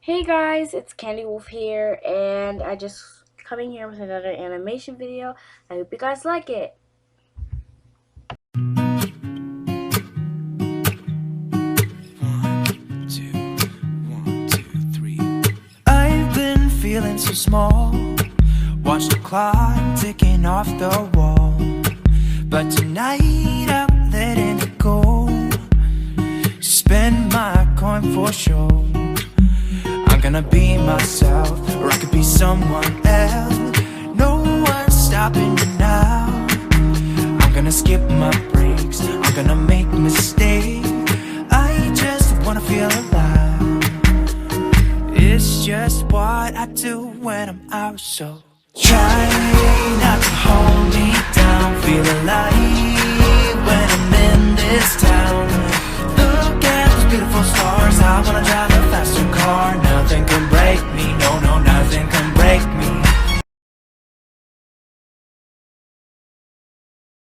Hey guys, it's Candy Wolf here, and I just coming here with another animation video. I hope you guys like it. I've been feeling so small. Watch the clock ticking off the wall. But tonight I'm letting it go. Spend my coin for sure. I'm gonna be myself, or I could be someone else. No one's stopping me now. I'm gonna skip my breaks, I'm gonna make mistakes. I just wanna feel alive. It's just what I do when I'm out, so try not to hold me down. Feel alive when I'm in this town. Look at those beautiful stars. I wanna drive a faster car. Nothing can break me